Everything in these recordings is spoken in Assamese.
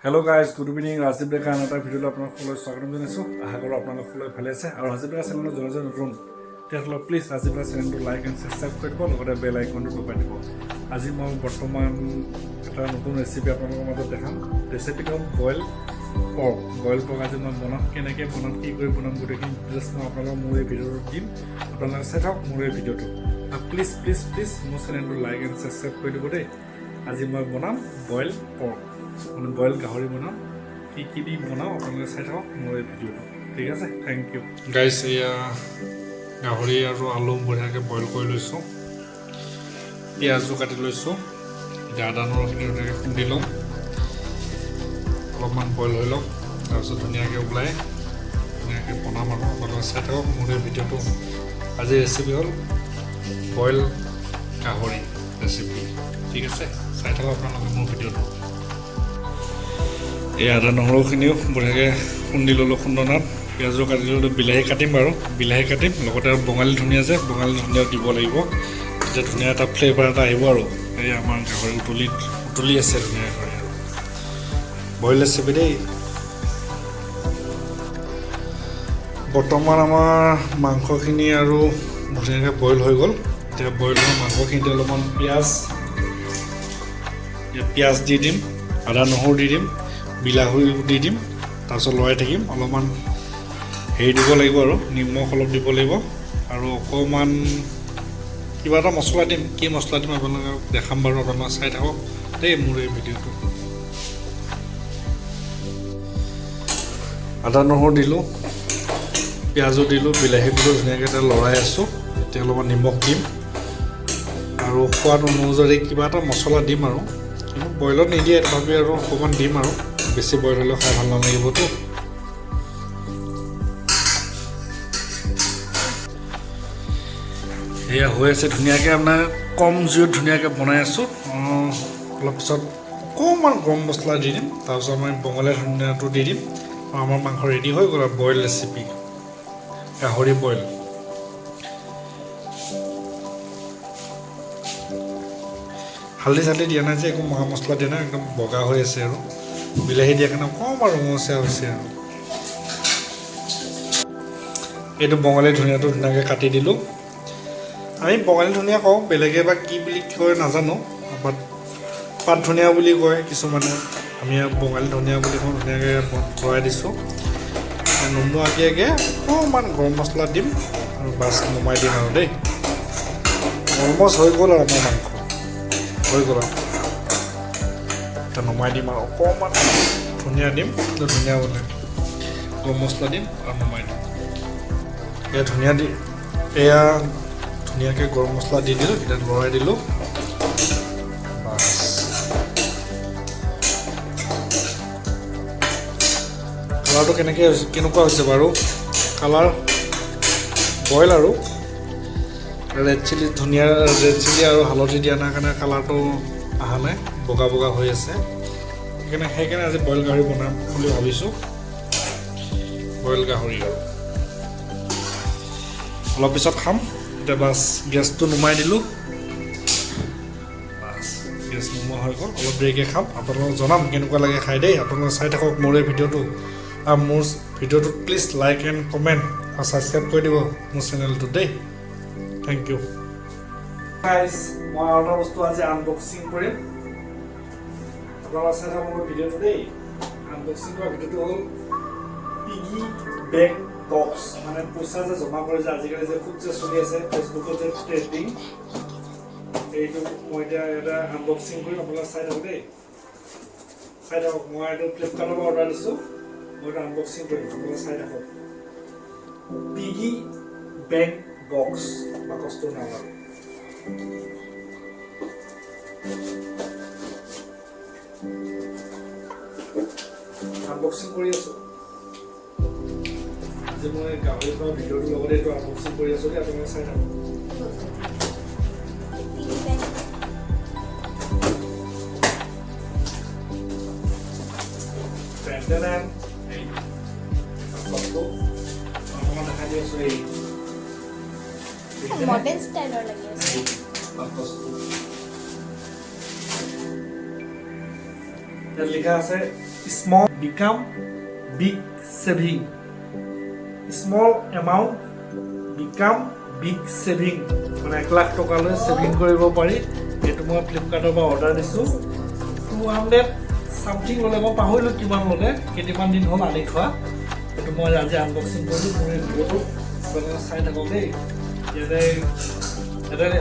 Hello guys, good evening. Rajiv Deka another video আপনাৰ সকলোকে স্বাগতম জনাইছো। আশা কৰোঁ আপোনালোক সকলোৱে ভালে আছে আৰু ৰাজীৱ ডেকা চেনেলৰ জনজন নতুন তেতিয়াহ'লে প্লিজ ৰাজীৱ ডেকা চেনেলটো লাইক এণ্ড ছাবস্ক্ৰাইব কৰি দিব লগতে বেল আইকনটো দবাই দিব। আজি মই বৰ্তমান এটা নতুন ৰেচিপি আপোনালোকৰ মাজত দেখাম। ৰেচিপিটো হ'ল বইল পৰ্ক আজি মই বনাম, কেনেকৈ বনাম, কি কৰি বনাম গোটেইখিনি ডিটেইলছ মই আপোনালোকক মোৰ এই ভিডিঅ'টো দিম। আপোনালোকে চাই থাকক মোৰ এই ভিডিঅ'টো আৰু প্লিজ মোৰ চেনেলটো লাইক এণ্ড ছাবস্ক্ৰাইব কৰি দিব দেই। আজি মই বনাম বইল পৰ্ক, মানে বইল গাহৰি বনাম। কি দি বনাওঁ আপোনালোকে চাই থাকক মোৰ এই ভিডিঅ'টো, ঠিক আছে? Thank you guys. এয়া গাহৰি আৰু আলু বঢ়িয়াকৈ বইল কৰি লৈছোঁ, পিঁয়াজো কাটি লৈছোঁ, এতিয়া আদা নহৰুখিনি ধুনীয়াকৈ খুন্দি লওঁ, অলপমান বইল হৈ লওক, তাৰপিছত ধুনীয়াকৈ ওলাই ধুনীয়াকৈ বনাম আৰু আপোনালোকে চাই থাকক মোৰ এই ভিডিঅ'টো। আজিৰ ৰেচিপি হ'ল বইল গাহৰি ৰেচিপি, ঠিক আছে? চাই থাকক আপোনালোকে মোৰ ভিডিঅ'টো। এই আদা নহৰুখিনিও বঢ়িয়াকৈ খুন্দি ল'লোঁ খুন্দনাত, পিঁয়াজো কাটি ল'লোঁ, বিলাহী কাটিম বাৰু, বিলাহী কাটিম লগতে আৰু বঙালী ধনিয়া বঙালী ধনিয়া দিব লাগিব, তেতিয়া ধুনীয়া এটা ফ্লেভাৰ এটা আহিব আৰু এই আমাৰ গাহৰি উতলি আছে ধুনীয়াকৈ আৰু বইল ৰেচিপি দেই। বৰ্তমান আমাৰ মাংসখিনি আৰু ধুনীয়াকৈ বইল হৈ গ'ল। এতিয়া বইল হোৱা মাংসখিনিতে অলপমান পিঁয়াজ দি দিম, আদা নহৰু দি দিম, বিলাহী দি দিম, তাৰপিছত লৰাই থাকিম। অলপমান হেৰি দিব লাগিব আৰু নিমখ অলপ দিব লাগিব আৰু অকণমান কিবা এটা মছলা দিম। কি মছলা দিম আপোনালোকক দেখাম বাৰু, আপোনালোকে চাই থাকক দেই মোৰ এই ভিডিঅ'টো। আদা নহৰু দিলোঁ, পিঁয়াজো দিলোঁ, বিলাহী দিলোঁ, ধুনীয়াকৈ এটা লৰাই আছোঁ। এতিয়া অলপমান নিমখ দিম আৰু সোৱাদ অনুযায়ী কিবা এটা মছলা দিম আৰু, কিন্তু বইলত নিদিয়ে তথাপি আৰু অকণমান দিম আৰু, বেছি বইল হ'লেও খাই ভাল নালাগিবতো। সেয়া হৈ আছে ধুনীয়াকৈ, আপোনাৰ কম জুইত ধুনীয়াকৈ বনাই আছোঁ। অলপ পিছত অকণমান গৰম মছলা দি দিম, তাৰপিছত মই বঙালী ধনিয়াটো দি দিম আৰু আমাৰ মাংস ৰেডি হৈ গ'ল আৰু বইল ৰেচিপি গাহৰি বইল। হালধি চালধি দিয়া নাই যে, একো মা মছলা দিয়া নাই, একদম বগা হৈ আছে আৰু বিলাহী দিয়াৰ কাৰণে অকণমান ৰঙচীয়া হৈছে আৰু। এইটো বঙালী ধনিয়াটো ধুনীয়াকৈ কাটি দিলোঁ। আমি বঙালী ধনিয়া কওঁ, বেলেগে বা কি বুলি কয় নাজানো, বাট পাত ধনিয়া বুলি কয় কিছুমানে, আমি বঙালী ধনিয়া বুলি কওঁ। ধুনীয়াকৈ ভৰাই দিছোঁ, নমোৱা আগেয়ে অকণমান গৰম মছলা দিম আৰু বাছ নমাই দিম আৰু দেই। অলমষ্ট হৈ গ'ল আৰু আমাৰ মাংস হৈ গ'ল আৰু এতিয়া নমাই দিম আৰু অকণমান ধনিয়া দিম, ধনিয়া বলে গৰম মছলা দিম আৰু নমাই দিম। এয়া ধুনীয়াকৈ গৰম মছলা দি দিলোঁ, এতিয়া লৰাই দিলোঁ, বাছ। কালাৰটো কেনেকুৱা হৈছে বাৰু? কালাৰ বইল আৰু ৰেড চিলি আৰু হালধি দিয়া নাই কাৰণে কালাৰটো অহা নাই, বগা বগা হৈ আছে। সেইকাৰণে আজি বইল গাহৰি বনাম বুলি ভাবিছোঁ। বইল গাহৰি আৰু অলপ পিছত খাম। এতিয়া বাছ গেছটো নুমাই দিলোঁ, বাছ গেছ নোমোৱা হৈ গ'ল। অলপ দেৰিকৈ খাম, আপোনালোকক জনাম কেনেকুৱা লাগে খাই দেই। আপোনালোকে চাই থাকক মোৰ এই ভিডিঅ'টো আৰু মোৰ ভিডিঅ'টোত প্লিজ লাইক এণ্ড কমেণ্ট আৰু ছাবস্ক্ৰাইব কৰি দিব মোৰ চেনেলটো দেই। Thank you guys. মই আৰু এটা বস্তু আজি আনবক্সিং কৰিম, আপোনালোকে চাই থাকক মোৰ ভিডিঅ'টো দেই। আনবক্সিং কৰা ভিডিঅ'টো হ'ল পিগি বেংক বক্স, মানে পইচা যে জমা কৰে যে আজিকালি যে খুব যে চলি আছে ফেচবুকত যে ট্ৰেণ্ডিং, এইটো মই এতিয়া এটা আনবক্সিং কৰিম। আপোনালোকে চাই থাকক দেই, চাই থাকক। মই এইটো ফ্লিপকাৰ্টৰ পৰা অৰ্ডাৰ দিছোঁ, মই এইটো আনবক্সিং কৰিম, আপোনালোকে চাই থাকক। পিগি বেংক বক্স বাকচটোৰ নাম আৰু আনবক্সিং কৰি আছোঁ। আজি মই গাহৰি খোৱা ভিডিঅ'টোৰ লগতে এইটো আনবক্সিং কৰি আছোঁ দেই, আপোনালোকে চাই থাকক। অকণমান দেখাই দি আছোঁ, এই মডেল ষ্টাইলৰ লাগি আছে। ইয়াত লিখা আছে small became big saving small amount became big saving মানে 1 লাখ টকালৈ সেভিং কৰিব পাৰি এইটো মই ফ্লিপকাৰ্টৰ পৰা অৰ্ডাৰ দিছোঁ 200 সামথিং ল'লে মই পাহৰিলোঁ কিমান ল'লে কেইটামান দিন হ'ল আনি থোৱা এইটো মই আজি আনবক্সিং কৰিলোঁ মোৰ এই ভিডিঅ'টো আপোনালোকে চাই থাকক দেই ইয়াতে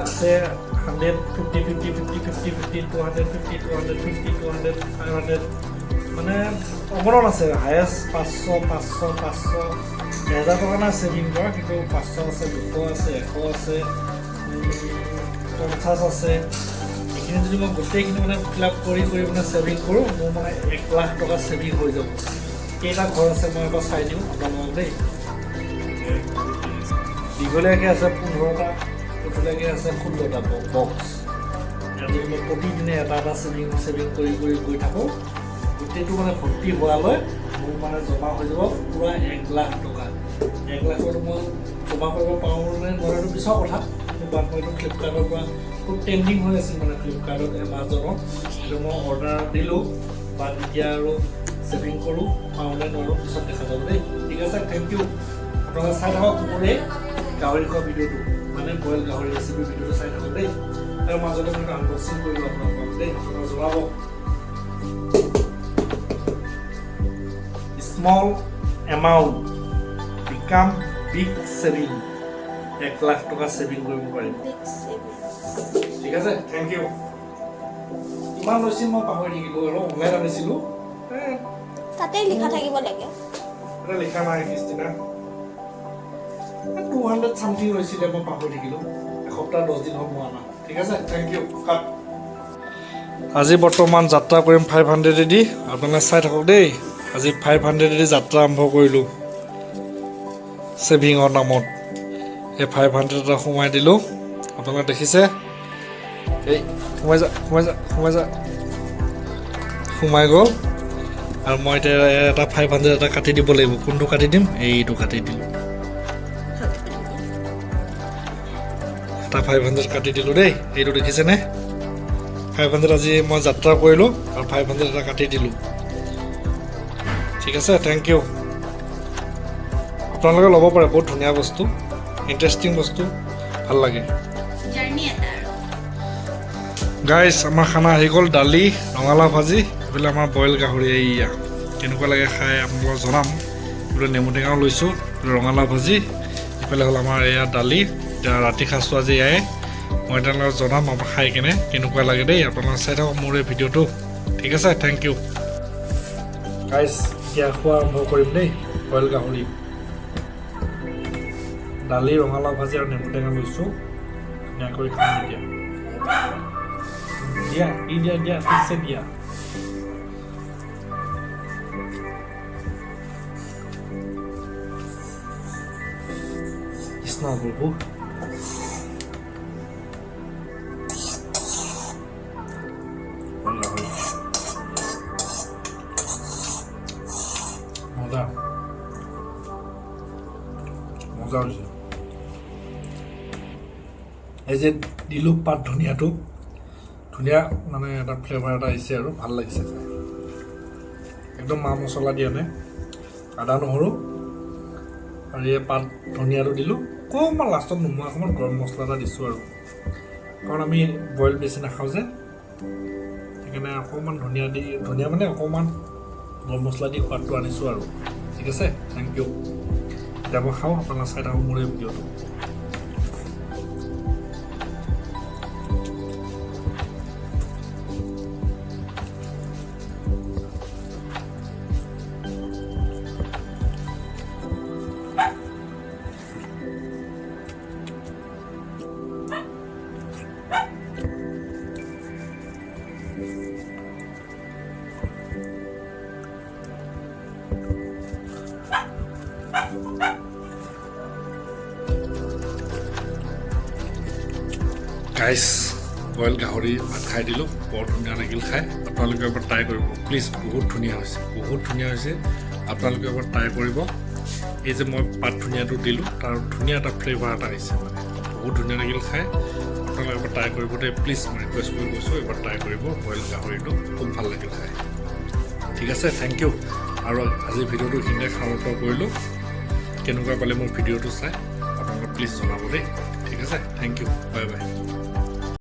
আছে 150 50 50 50 50 250 250 200 500 মানে অগণন আছে হায়েষ্ট 500 500 500 1000 টকা না সেভিং কৰা কিন্তু 500 আছে 200 আছে 100 আছে 50 আছে এইখিনি যদি মই গোটেইখিনি মানে ফিল আপ কৰি মানে সেভিং কৰোঁ মোৰ মানে 1 লাখ টকা সেভিং হৈ যাব কেইটা ঘৰ আছে মই এবাৰ চাই দিওঁ আপোনালোকক দেই দীঘলীয়াকৈ আছে 15টা এইফালেকৈ আছে 16টা বক্স যদি মই প্ৰতিদিনে এটা সেভিং কৰি গৈ থাকোঁ গোটেইটো মানে ভৰ্তি হোৱালৈ মোৰ মানে জমা হৈ যাব পূৰা 1 লাখ টকা 1 লাখত মই জমা কৰিব পাৰোঁ নে নোৱাৰোঁ পিছৰ কথা বাট মইতো ফ্লিপকাৰ্টৰ পৰা খুব ট্ৰেণ্ডিং হৈ আছিল মানে ফ্লিপকাৰ্টত এমাজনত সেইটো মই অৰ্ডাৰ দিলোঁ বা এতিয়া আৰু সেভিং কৰোঁ পাৰোঁ নে নোৱাৰোঁ পিছত দেখা যাব দেই ঠিক আছে থেংক ইউ আপোনালোকে চাই থাকক মোৰ এই গাহৰি খোৱা ভিডিঅ'টো মানে বইল গাহৰি ৰেচিপি ভিডিঅ'টো চাই থাকক দেই তাৰ মাজতে মই আনবক্সিং কৰিলোঁ আপোনালোকক দেই আপোনালোকে জনাব small amount became big saving 1 lakh টকা সেভিং কৰিব পাৰিম ঠিক আছে থেংক ইউ ইমান লৈছিল মই পাহৰি থাকিলোঁ আৰু অনলাইন আনিছিলোঁ তাতে লিখা থাকিব লাগে এটা লিখা নাই ক্ৰিষ্টিনা 200 সামথিং লৈছিলে মই পাহৰি থাকিলোঁ এসপ্তাহ 10 দিন হ'ল মই আনা ঠিক আছে থেংক ইউ কাট আজি বৰ্তমান যাত্ৰা কৰিম 500 দি আপোনালোকে চাই থাকক দেই আজি 500 দি যাত্ৰা আৰম্ভ কৰিলোঁ সেভিঙৰ নামত এই 500 এটা সোমাই দিলোঁ আপোনালোকে দেখিছে এই সোমাই গ'ল আৰু মই এতিয়া এটা 500 এটা কাটি দিব লাগিব কোনটো কাটি দিম এইটো কাটি দিম এটা 500 কাটি দিলোঁ দেই এইটো দেখিছেনে 500 আজি মই যাত্ৰা কৰিলোঁ আৰু 500 এটা কাটি দিলোঁ ঠিক আছে থেংক ইউ আপোনালোকে ল'ব পাৰে বহুত ধুনীয়া বস্তু ইণ্টাৰেষ্টিং বস্তু ভাল লাগে গাইজ আমাৰ খানা আহি গ'ল দালি ৰঙালাও ভাজি এইফালে আমাৰ বইল গাহৰি এইয়া কেনেকুৱা লাগে খাই আপোনালোকক জনাম এইফালে নেমু টেঙাও লৈছোঁ ৰঙালাও ভাজি এইফালে হ'ল আমাৰ এয়া দালি এতিয়া ৰাতি সাঁজটো আজি এয়াই মই তেওঁলোকক জনাম আমাৰ খাই কেনে কেনেকুৱা লাগে দেই আপোনালোকে চাই থাকক মোৰ এই ভিডিঅ'টো ঠিক আছে থেংক ইউ গাইজ এতিয়া খোৱা আৰম্ভ কৰিম দেই বইল গাহৰি দালি ৰঙালাও ভাজি আৰু নেমু টেঙা লৈছোঁ ধুনীয়াকৈ খাম এতিয়া দিয়া ঠিকছে দিয়া কৃষ্ণ প্ৰভু মজা হৈছে এই যে দিলোঁ পাত ধনিয়াটো ধুনীয়া মানে এটা ফ্লেভাৰ এটা আহিছে আৰু ভাল লাগিছে একদম মা মছলা দিয়া নাই আদা নহৰু আৰু এই পাত ধনিয়াটো দিলোঁ অকণমান লাষ্টত নোমোৱা অকণমান গৰম মছলা এটা দিছোঁ আৰু কাৰণ আমি বইল বেছি নাখাওঁ যে সেইকাৰণে অকণমান ধনিয়া মানে অকণমান গৰম মছলা দি সোৱাদটো আনিছোঁ আৰু ঠিক আছে থেংক ইউ এতিয়া মই খাওঁ আপোনালোকে চাই থাকক মোৰ এই ভিডিঅ'টো গাইছ বইল গাহৰি ভাত খাই দিলোঁ বৰ ধুনীয়া লাগিল খাই আপোনালোকে এবাৰ ট্ৰাই কৰিব প্লিজ বহুত ধুনীয়া হৈছে আপোনালোকে এবাৰ ট্ৰাই কৰিব এই যে মই পাত ধুনীয়াটো দিলোঁ তাৰ ধুনীয়া এটা ফ্লেভাৰ এটা আহিছে মানে বহুত ধুনীয়া লাগিল খাই আপোনালোকে এবাৰ ট্ৰাই কৰিব দেই প্লিজ মই ৰিকুৱেষ্ট কৰি কৈছোঁ এবাৰ ট্ৰাই কৰিব বইল গাহৰিটো খুব ভাল লাগিল খাই ঠিক আছে থেংক ইউ আৰু আজিৰ ভিডিঅ'টো এইখিনিতে সমাপ্ত কৰিলোঁ কেনেকুৱা পালে মোৰ ভিডিঅ'টো চাই আপোনালোকে প্লিজ জনাব দেই ঠিক আছে থেংক ইউ বাই বাই